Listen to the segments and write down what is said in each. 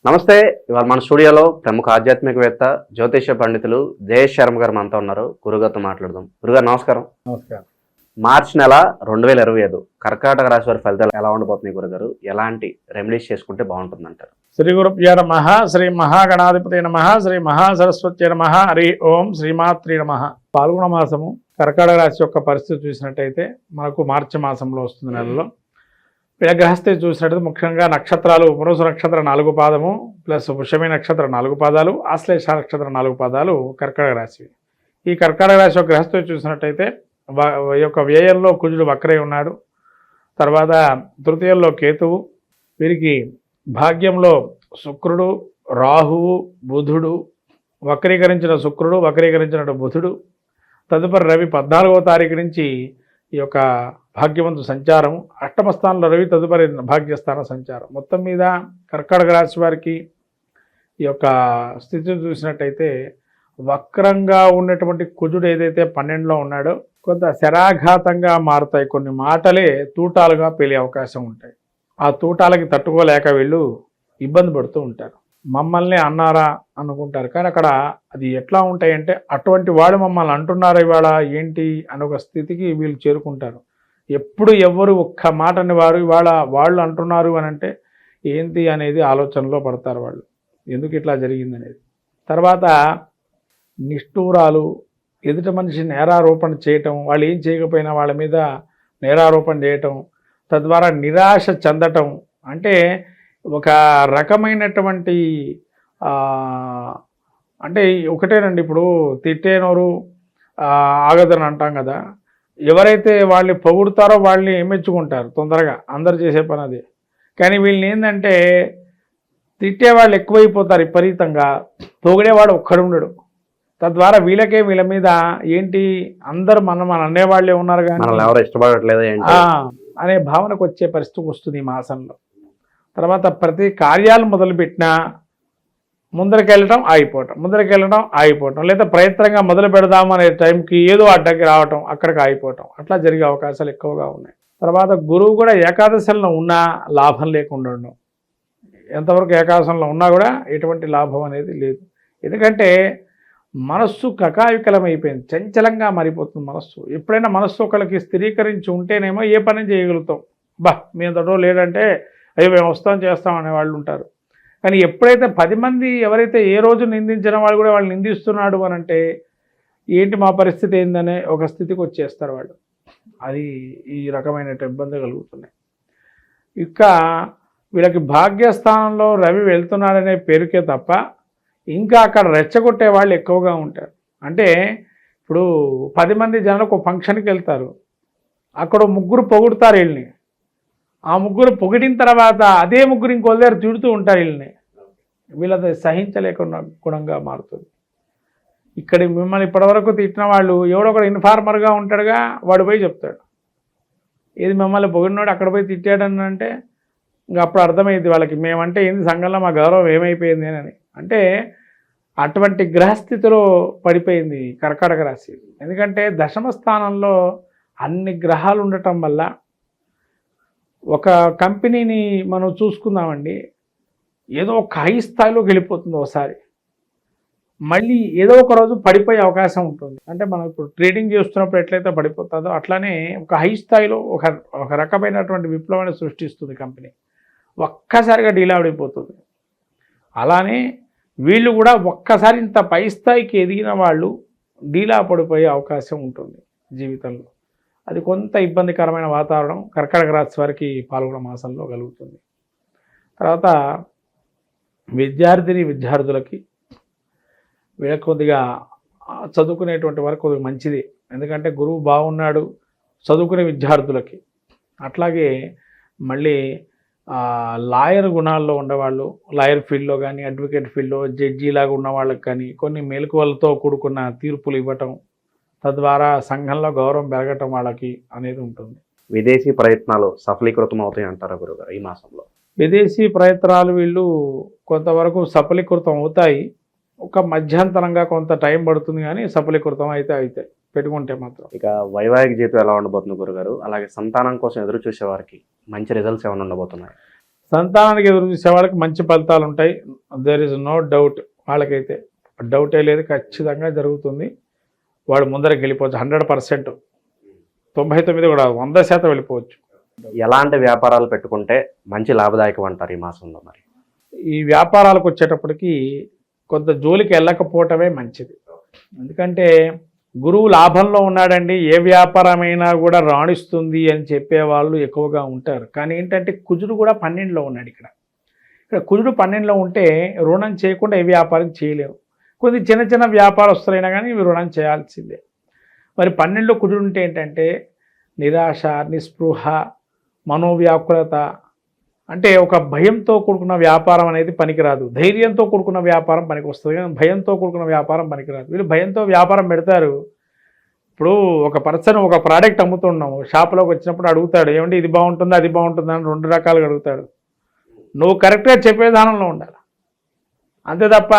నమస్తే. ఇవాళ మన స్టూడియోలో ప్రముఖ ఆధ్యాత్మికవేత్త జ్యోతిష పండితులు జయేష్ శర్మ గారు మనతో ఉన్నారు. గురుగారితో మాట్లాడదాం. గురుగారు నమస్కారం. నమస్కారం. మార్చి నెల 2025 కర్కాటక రాశి వారి ఫలితాలు ఎలా ఉండబోతున్నాయి గురుగారు? ఎలాంటి రెమెడీస్ చేసుకుంటే బాగుంటుందంటారు? శ్రీ గురుభ్యో నమః. శ్రీ మహాగణాధిపతి నమః. శ్రీ మహాసరస్వతి నమః. హరి ఓం శ్రీమాత్రి నమః. పాల్గొన మాసము కర్కాటక రాశి యొక్క పరిస్థితి చూసినట్టయితే మనకు మార్చి మాసంలో వస్తుంది నెలలో. వీళ్ళ గ్రహస్థితి చూసినట్టయితే ముఖ్యంగా నక్షత్రాలు పునరుసు నక్షత్ర 4 పాదము ప్లస్ వృషభి నక్షత్ర 4 పాదాలు, ఆశ్లేష నక్షత్ర 4 పాదాలు కర్కాటక రాశి. ఈ కర్కాటక రాశి యొక్క గ్రహస్థితి చూసినట్టయితే ఈ యొక్క వ్యయంలో కుజుడు వక్రై ఉన్నాడు. తర్వాత తృతీయంలో కేతువు, వీరికి భాగ్యంలో శుక్రుడు, రాహువు, బుధుడు, వక్రీకరించిన శుక్రుడు, వక్రీకరించిన బుధుడు, తదుపరి రవి 14వ తారీఖు నుంచి ఈ యొక్క భాగ్యవంతు సంచారం, అష్టమ స్థానంలో రవి, తదుపరి భాగ్యస్థాన సంచారం. మొత్తం మీద కర్కాటక రాశి వారికి ఈ యొక్క స్థితిని చూసినట్టయితే వక్రంగా ఉన్నటువంటి కుజుడు ఏదైతే 12లో ఉన్నాడో కొంత శరాఘాతంగా మారుతాయి. కొన్ని మాటలే తూటాలుగా పేలే అవకాశం ఉంటాయి. ఆ తూటాలకి తట్టుకోలేక వీళ్ళు ఇబ్బంది పడుతూ ఉంటారు. మమ్మల్ని అన్నారా అనుకుంటారు, కానీ అక్కడ అది ఎట్లా ఉంటాయంటే అటువంటి వాళ్ళు మమ్మల్ని అంటున్నారా ఇవాళ ఏంటి అని ఒక స్థితికి వీళ్ళు చేరుకుంటారు. ఎప్పుడు ఎవరు ఒక్క మాటని వారు ఇవాళ వాళ్ళు అంటున్నారు అని అంటే ఏంటి అనేది ఆలోచనలో పడతారు వాళ్ళు, ఎందుకు ఇట్లా జరిగిందనేది. తర్వాత నిష్ఠూరాలు, ఎదుటి మనిషి నేరారోపణ చేయటం, వాళ్ళు ఏం చేయకపోయినా వాళ్ళ మీద నేరారోపణ చేయటం, తద్వారా నిరాశ చెందటం. అంటే ఒక రకమైనటువంటి అంటే ఒకటేనండి, ఇప్పుడు తిట్టేనోరు ఆగదని అంటాం కదా. ఎవరైతే వాళ్ళని పొగుడుతారో వాళ్ళని మెచ్చుకుంటారు తొందరగా, అందరు చేసే పని అదే. కానీ వీళ్ళని ఏంటంటే తిట్టేవాళ్ళు ఎక్కువైపోతారు విపరీతంగా, పొగిడేవాడు ఒక్కడు ఉండడు. తద్వారా వీళ్ళకే వీళ్ళ మీద ఏంటి అందరు మన అనేవాళ్ళే ఉన్నారు కానీ ఎవరు ఇష్టపడట్లేదు అనే భావనకు వచ్చే పరిస్థితి వస్తుంది ఈ మాసంలో. తర్వాత ప్రతి కార్యాలు మొదలుపెట్టినా ముందరికెళ్ళటం ఆగిపోవటం, లేదా ప్రయత్నంగా మొదలు పెడదాం అనే టైంకి ఏదో అడ్డంకి రావటం, అక్కడికి ఆగిపోవటం, అట్లా జరిగే అవకాశాలు ఎక్కువగా ఉన్నాయి. తర్వాత గురువు కూడా ఏకాదశంలో ఉన్నా లాభం లేకుండా ఉండడం. ఎంతవరకు ఏకాదశంలో ఉన్నా కూడా ఎటువంటి లాభం అనేది లేదు. ఎందుకంటే మనస్సు కకావికలమైపోయింది, చంచలంగా మారిపోతుంది మనస్సు. ఎప్పుడైనా మనస్సు ఒకరికి స్థిరీకరించి ఉంటేనేమో ఏ పని చేయగలుగుతాం. మేము తోటో లేదంటే అయ్యో మేము వస్తాం చేస్తాం అనేవాళ్ళు ఉంటారు. కానీ ఎప్పుడైతే 10 మంది ఎవరైతే ఏ రోజు నిందించిన వాళ్ళు కూడా వాళ్ళు నిందిస్తున్నాడు అని అంటే ఏంటి మా పరిస్థితి ఏందనే ఒక స్థితికి వచ్చేస్తారు వాళ్ళు. అది ఈ రకమైన ఇబ్బంది కలుగుతున్నాయి. ఇంకా వీళ్ళకి భాగ్యస్థానంలో రవి వెళ్తున్నాడనే పేరుకే తప్ప ఇంకా అక్కడ రెచ్చగొట్టే వాళ్ళు ఎక్కువగా ఉంటారు. అంటే ఇప్పుడు 10 మంది జనాలకు ఒక ఫంక్షన్కి వెళ్తారు, అక్కడ 3 పొగుడుతారు వీళ్ళని. ఆ 3 పొగిడిన తర్వాత అదే 3 ఇంకో దగ్గర తిడుతూ ఉంటారు వీళ్ళని. వీళ్ళది సహించలేకుండా గుణంగా మారుతుంది. ఇక్కడ మిమ్మల్ని ఇప్పటివరకు తిట్టిన వాళ్ళు ఎవడో ఒకడు ఇన్ఫార్మర్గా ఉంటాడుగా, వాడు పోయి చెప్తాడు. ఏది మిమ్మల్ని పొగిడినోడు అక్కడ పోయి తిట్టాడని అంటే ఇంకా అప్పుడు అర్థమైంది వాళ్ళకి మేమంటే ఏంది సంఘంలో మా గౌరవం ఏమైపోయింది అని. అంటే అటువంటి గ్రహస్థితిలో పడిపోయింది కర్కాటక రాశి. ఎందుకంటే దశమ స్థానంలో అన్ని గ్రహాలు ఉండటం వల్ల ఒక కంపెనీని మనం చూసుకుందామండి, ఏదో ఒక హై స్థాయిలోకి వెళ్ళిపోతుంది ఒకసారి, మళ్ళీ ఏదో ఒక రోజు పడిపోయే అవకాశం ఉంటుంది. అంటే మనం ఇప్పుడు ట్రేడింగ్ చేస్తున్నప్పుడు ఎట్లయితే పడిపోతుందో అట్లానే ఒక హై స్థాయిలో ఒక రకమైనటువంటి విప్లవాన్ని సృష్టిస్తుంది కంపెనీ, ఒక్కసారిగా డీలా పడిపోతుంది. అలానే వీళ్ళు కూడా ఒక్కసారి ఇంత పై స్థాయికి ఎదిగిన వాళ్ళు డీలా పడిపోయే అవకాశం ఉంటుంది జీవితంలో. అది కొంత ఇబ్బందికరమైన వాతావరణం కర్కాటక రాశి వారికి పాల్గొన మాసంలో కలుగుతుంది. తర్వాత విద్యార్థులకి వీళ్ళకి కొద్దిగా చదువుకునేటువంటి వరకు కొద్దిగా మంచిది. ఎందుకంటే గురువు బాగున్నాడు చదువుకునే విద్యార్థులకి. అట్లాగే మళ్ళీ లాయర్ గుణాల్లో ఉండేవాళ్ళు, లాయర్ ఫీల్డ్లో కానీ అడ్వకేట్ ఫీల్డ్లో జడ్జిలాగా ఉన్న వాళ్ళకి కానీ కొన్ని మెలకువలతో కూడుకున్న తీర్పులు ఇవ్వటం, తద్వారా సంఘంలో గౌరవం పెరగటం వాళ్ళకి అనేది ఉంటుంది. విదేశీ ప్రయత్నాలు సఫలీకృతం అవుతాయి అంటారా గురుగారు ఈ మాసంలో? విదేశీ ప్రయత్నాలు వీళ్ళు కొంతవరకు సఫలీకృతం అవుతాయి. ఒక మధ్యంతరంగా కొంత టైం పడుతుంది కానీ సఫలీకృతం అయితే అవుతాయి పెట్టుకుంటే మాత్రం. ఇక వైవాహిక జీవితం ఎలా ఉండబోతుంది గురుగారు? అలాగే సంతానం కోసం ఎదురు చూసే వారికి మంచి రిజల్ట్స్ ఏమైనా ఉండబోతున్నాయి? సంతానానికి ఎదురు చూసే వాళ్ళకి మంచి ఫలితాలు ఉంటాయి. There is no doubt. వాళ్ళకైతే డౌటే లేదు, ఖచ్చితంగా జరుగుతుంది. వాడు ముందరికి వెళ్ళిపోవచ్చు 100%, 99 కూడా 100% వెళ్ళిపోవచ్చు. ఎలాంటి వ్యాపారాలు పెట్టుకుంటే మంచి లాభదాయకం అంటారు ఈ మాసంలో? మరి ఈ వ్యాపారాలకు వచ్చేటప్పటికి కొంత జోలికి వెళ్ళకపోవటమే మంచిది. ఎందుకంటే గురువు లాభంలో ఉన్నాడండి, ఏ వ్యాపారమైనా కూడా రాణిస్తుంది అని చెప్పేవాళ్ళు ఎక్కువగా ఉంటారు. కానీ ఏంటంటే కుజుడు కూడా 12లో ఉన్నాడు. ఇక్కడ కుజుడు 12లో ఉంటే రుణం చేయకుండా ఏ వ్యాపారం చేయలేము. కొద్ది చిన్న చిన్న వ్యాపారస్తులైనా కానీ ఇవి రుణం చేయాల్సిందే. మరి 12లో కుజుడు ఉంటే ఏంటంటే నిరాశ, నిస్పృహ, మనోవ్యాకులత, అంటే ఒక భయంతో కూడుకున్న వ్యాపారం అనేది పనికిరాదు. ధైర్యంతో కూడుకున్న వ్యాపారం పనికి వస్తుంది, కానీ భయంతో కూడుకున్న వ్యాపారం పనికిరాదు. వీళ్ళు భయంతో వ్యాపారం పెడతారు. ఇప్పుడు ఒక పర్సన్ ఒక ప్రోడక్ట్ అమ్ముతున్నాము, షాప్లోకి వచ్చినప్పుడు అడుగుతాడు, ఏమంటే ఇది బాగుంటుందా అది బాగుంటుందా అని 2 రకాలుగా అడుగుతాడు. నువ్వు కరెక్ట్గా చెప్పే విధానంలో ఉండాలి. అంతే తప్ప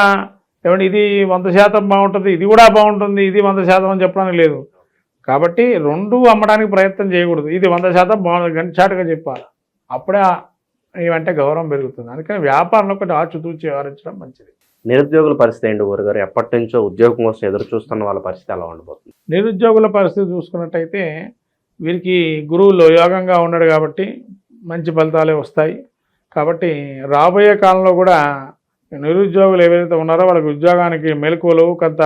ఏమంటే ఇది 100% బాగుంటుంది, ఇది కూడా బాగుంటుంది, ఇది 100% అని చెప్పడానికి లేదు. కాబట్టి 2 అమ్మడానికి ప్రయత్నం చేయకూడదు. ఇది 100% బాగుంటుంది గంటచాటుగా చెప్పాలి. అప్పుడే ఏమంటే గౌరవం పెరుగుతుంది. అందుకని వ్యాపారంలో కొంచెం ఆచితూచి వ్యవహరించడం మంచిది. నిరుద్యోగుల పరిస్థితి ఏంటి గురుగారు? ఎప్పటి నుంచో ఉద్యోగం కోసం ఎదురు చూస్తున్న వాళ్ళ పరిస్థితి ఎలా ఉండబోతుంది? నిరుద్యోగుల పరిస్థితి చూసుకున్నట్టయితే వీరికి గురువులో యోగంగా ఉన్నాడు కాబట్టి మంచి ఫలితాలే వస్తాయి. కాబట్టి రాబోయే కాలంలో కూడా నిరుద్యోగులు ఎవరైతే ఉన్నారో వాళ్ళకి ఉద్యోగానికి మెలకువలు, కొంత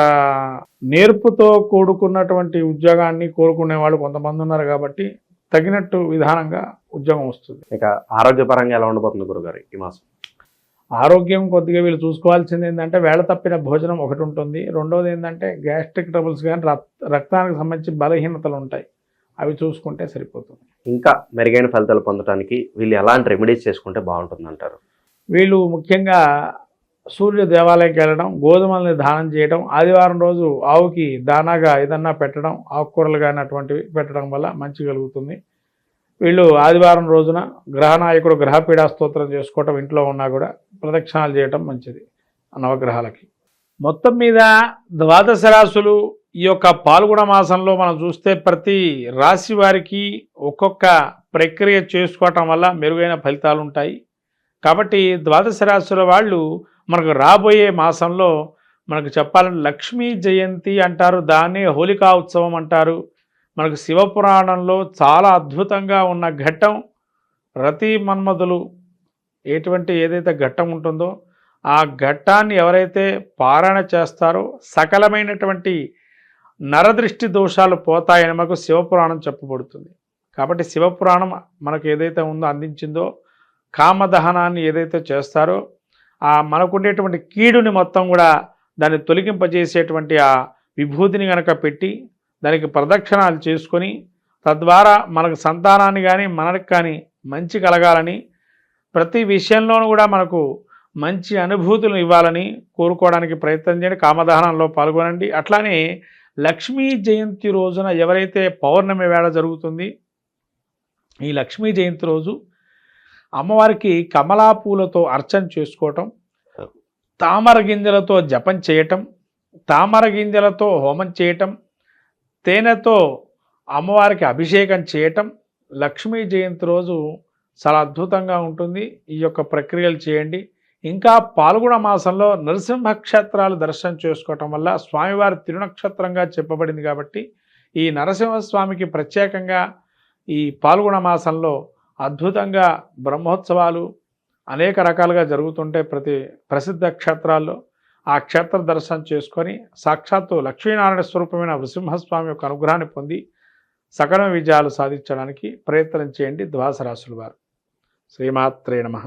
నేర్పుతో కూడుకున్నటువంటి ఉద్యోగాన్ని కోరుకునే వాళ్ళు కొంతమంది ఉన్నారు. కాబట్టి తగినట్టు విధానంగా ఉద్యోగం వస్తుంది. ఇక ఆరోగ్యపరంగా ఎలా ఉండబోతుంది గురుగారు ఈ మాసం? ఆరోగ్యం కొద్దిగా వీళ్ళు చూసుకోవాల్సింది ఏంటంటే వేళ తప్పిన భోజనం ఒకటి ఉంటుంది. రెండవది ఏంటంటే గ్యాస్ట్రిక్ ట్రబుల్స్ కానీ రక్తానికి సంబంధించి బలహీనతలు ఉంటాయి, అవి చూసుకుంటే సరిపోతుంది. ఇంకా మెరుగైన ఫలితాలు పొందడానికి వీళ్ళు ఎలాంటి రెమెడీస్ చేసుకుంటే బాగుంటుంది అంటారు? వీళ్ళు ముఖ్యంగా సూర్య దేవాలయంకి వెళ్ళడం, గోధుమల్ని దానం చేయడం, ఆదివారం రోజు ఆవుకి దానాగా ఏదన్నా పెట్టడం, ఆకుకూరలు కానీ అటువంటివి పెట్టడం వల్ల మంచి కలుగుతుంది. వీళ్ళు ఆదివారం రోజున గ్రహనాయకుడు గ్రహపీడా స్తోత్రం చేసుకోవటం, ఇంట్లో ఉన్నా కూడా ప్రదక్షిణాలు చేయటం మంచిది నవగ్రహాలకి. మొత్తం మీద 12 రాశులు ఈ యొక్క పాల్గొన మాసంలో మనం చూస్తే ప్రతి రాశి వారికి ఒక్కొక్క ప్రక్రియ చేసుకోవటం వల్ల మెరుగైన ఫలితాలు ఉంటాయి. కాబట్టి 12 రాశుల వాళ్ళు మనకు రాబోయే మాసంలో మనకు చెప్పాలంటే లక్ష్మీ జయంతి అంటారు, దాన్నే హోలికా ఉత్సవం అంటారు. మనకు శివపురాణంలో చాలా అద్భుతంగా ఉన్న ఘట్టం రతి మన్మధులు ఏదైతే ఘట్టం ఉంటుందో ఆ ఘట్టాన్ని ఎవరైతే పారాయణ చేస్తారో సకలమైనటువంటి నరదృష్టి దోషాలు పోతాయని మనకు శివపురాణం చెప్పబడుతుంది. కాబట్టి శివపురాణం మనకు ఏదైతే ఉందో అందించిందో కామదహనాన్ని ఏదైతే చేస్తారో ఆ మనకుండేటువంటి కీడుని మొత్తం కూడా దాన్ని తొలగింపజేసేటువంటి ఆ విభూతిని కనుక పెట్టి దానికి ప్రదక్షిణాలు చేసుకొని తద్వారా మనకు సంతానాన్ని కానీ మనకు కానీ మంచి కలగాలని, ప్రతి విషయంలోనూ కూడా మనకు మంచి అనుభూతులు ఇవ్వాలని కోరుకోవడానికి ప్రయత్నం చేయండి. కామదహనంలో పాల్గొనండి. అట్లానే లక్ష్మీ జయంతి రోజున ఎవరైతే పౌర్ణమి వేళ జరుగుతుంది, ఈ లక్ష్మీ జయంతి రోజు అమ్మవారికి కమలా పూలతో అర్చన చేసుకోవటం, తామర గింజలతో జపం చేయటం, తామర గింజలతో హోమం చేయటం, తేనెతో అమ్మవారికి అభిషేకం చేయటం లక్ష్మీ జయంతి రోజు చాలా అద్భుతంగా ఉంటుంది. ఈ యొక్క ప్రక్రియలు చేయండి. ఇంకా పాల్గొన మాసంలో నరసింహ క్షేత్రాలు దర్శనం చేసుకోవటం వల్ల స్వామివారి తిరునక్షత్రంగా చెప్పబడింది. కాబట్టి ఈ నరసింహస్వామికి ప్రత్యేకంగా ఈ పాల్గొన మాసంలో అద్భుతంగా బ్రహ్మోత్సవాలు అనేక రకాలుగా జరుగుతుంటే ప్రతి ప్రసిద్ధ క్షేత్రాల్లో ఆ క్షేత్ర దర్శనం చేసుకొని సాక్షాత్తు లక్ష్మీనారాయణ స్వరూపమైన నృసింహస్వామి యొక్క అనుగ్రహాన్ని పొంది సకల విజయాలు సాధించడానికి ప్రయత్నం చేయండి 12 రాశుల వారు. శ్రీమాత్రే నమః.